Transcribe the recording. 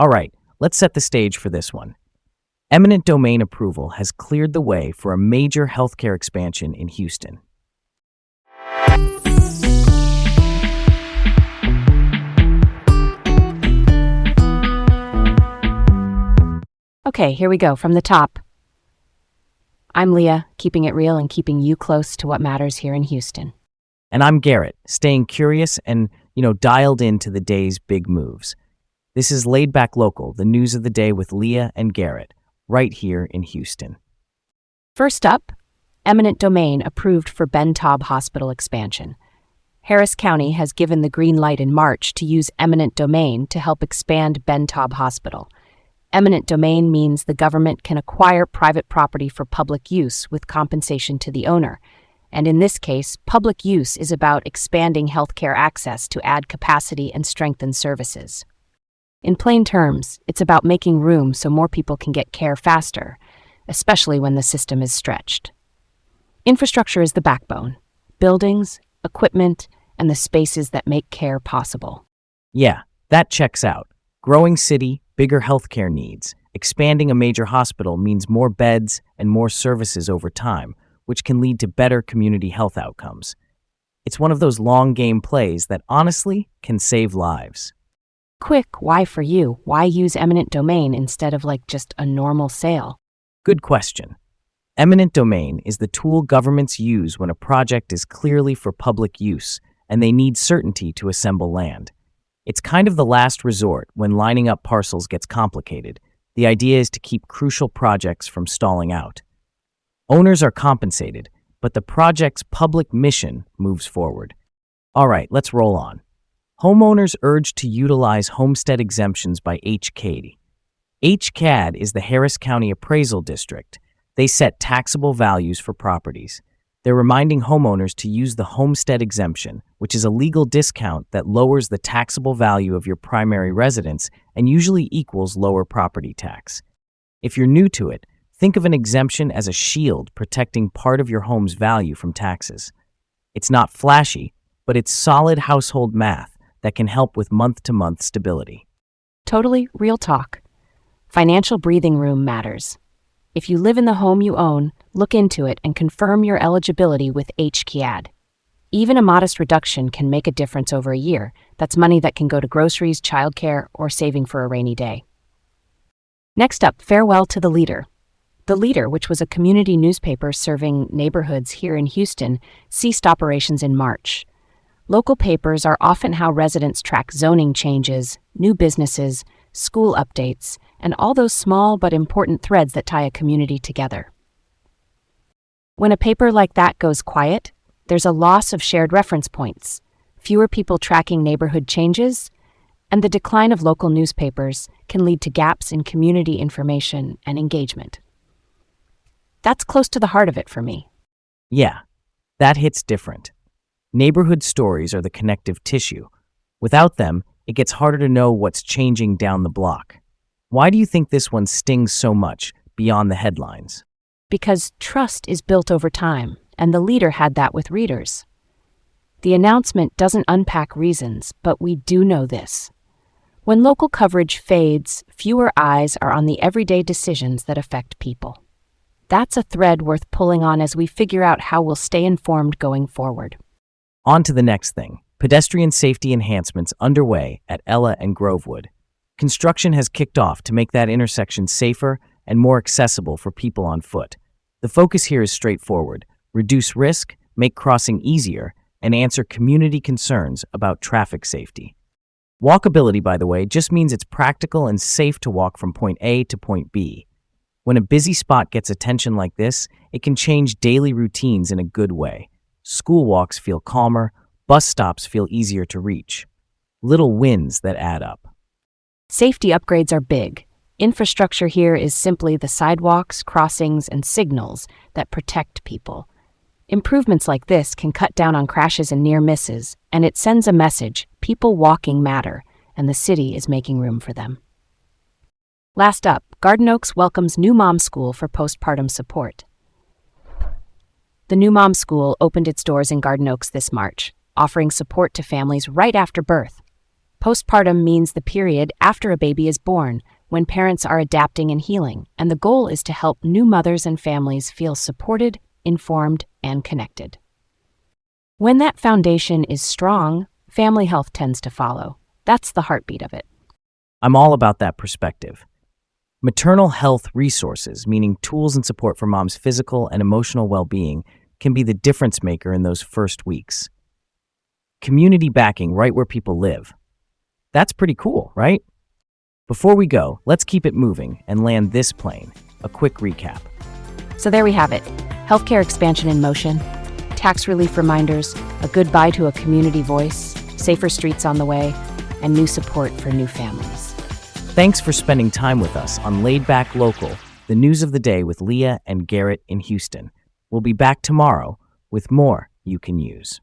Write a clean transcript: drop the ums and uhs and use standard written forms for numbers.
All right, let's set the stage for this one. Eminent domain approval has cleared the way for a major healthcare expansion in Houston. Okay, here we go from the top. I'm Leah, keeping it real and keeping you close to what matters here in Houston. And I'm Garrett, staying curious and, dialed into the day's big moves. This is Laid Back Local, the news of the day with Leah and Garrett, right here in Houston. First up, eminent domain approved for Ben Taub Hospital expansion. Harris County has given the green light in March to use eminent domain to help expand Ben Taub Hospital. Eminent domain means the government can acquire private property for public use with compensation to the owner. And in this case, public use is about expanding healthcare access to add capacity and strengthen services. In plain terms, it's about making room so more people can get care faster, especially when the system is stretched. Infrastructure is the backbone: buildings, equipment, and the spaces that make care possible. Yeah, that checks out. Growing city, bigger healthcare needs. Expanding a major hospital means more beds and more services over time, which can lead to better community health outcomes. It's one of those long game plays that honestly can save lives. Quick, why for you? Why use eminent domain instead of just a normal sale? Good question. Eminent domain is the tool governments use when a project is clearly for public use and they need certainty to assemble land. It's kind of the last resort when lining up parcels gets complicated. The idea is to keep crucial projects from stalling out. Owners are compensated, but the project's public mission moves forward. All right, let's roll on. Homeowners urged to utilize homestead exemptions by HCAD. HCAD is the Harris County Appraisal District. They set taxable values for properties. They're reminding homeowners to use the homestead exemption, which is a legal discount that lowers the taxable value of your primary residence and usually equals lower property tax. If you're new to it, think of an exemption as a shield protecting part of your home's value from taxes. It's not flashy, but it's solid household math that can help with month-to-month stability. Totally real talk. Financial breathing room matters. If you live in the home you own, look into it and confirm your eligibility with HCAD. Even a modest reduction can make a difference over a year. That's money that can go to groceries, childcare, or saving for a rainy day. Next up, farewell to The Leader. The Leader, which was a community newspaper serving neighborhoods here in Houston, ceased operations in March. Local papers are often how residents track zoning changes, new businesses, school updates, and all those small but important threads that tie a community together. When a paper like that goes quiet, there's a loss of shared reference points, fewer people tracking neighborhood changes, and the decline of local newspapers can lead to gaps in community information and engagement. That's close to the heart of it for me. Yeah, that hits different. Neighborhood stories are the connective tissue. Without them, it gets harder to know what's changing down the block. Why do you think this one stings so much beyond the headlines? Because trust is built over time, and The Leader had that with readers. The announcement doesn't unpack reasons, but we do know this. When local coverage fades, fewer eyes are on the everyday decisions that affect people. That's a thread worth pulling on as we figure out how we'll stay informed going forward. On to the next thing. Pedestrian safety enhancements underway at Ella and Grovewood. Construction has kicked off to make that intersection safer and more accessible for people on foot. The focus here is straightforward: reduce risk, make crossing easier, and answer community concerns about traffic safety. Walkability, by the way, just means it's practical and safe to walk from point A to point B. When a busy spot gets attention like this, it can change daily routines in a good way. School walks feel calmer, bus stops feel easier to reach. Little wins that add up. Safety upgrades are big. Infrastructure here is simply the sidewalks, crossings, and signals that protect people. Improvements like this can cut down on crashes and near misses, and it sends a message: people walking matter, and the city is making room for them. Last up, Garden Oaks welcomes New Mom School for postpartum support. The New Mom School opened its doors in Garden Oaks this March, offering support to families right after birth. Postpartum means the period after a baby is born, when parents are adapting and healing, and the goal is to help new mothers and families feel supported, informed, and connected. When that foundation is strong, family health tends to follow. That's the heartbeat of it. I'm all about that perspective. Maternal health resources, meaning tools and support for mom's physical and emotional well-being, can be the difference maker in those first weeks. Community backing right where people live. That's pretty cool, right? Before we go, let's keep it moving and land this plane. A quick recap. So there we have it. Healthcare expansion in motion, tax relief reminders, a goodbye to a community voice, safer streets on the way, and new support for new families. Thanks for spending time with us on Laid Back Local, the news of the day with Leah and Garrett in Houston. We'll be back tomorrow with more you can use.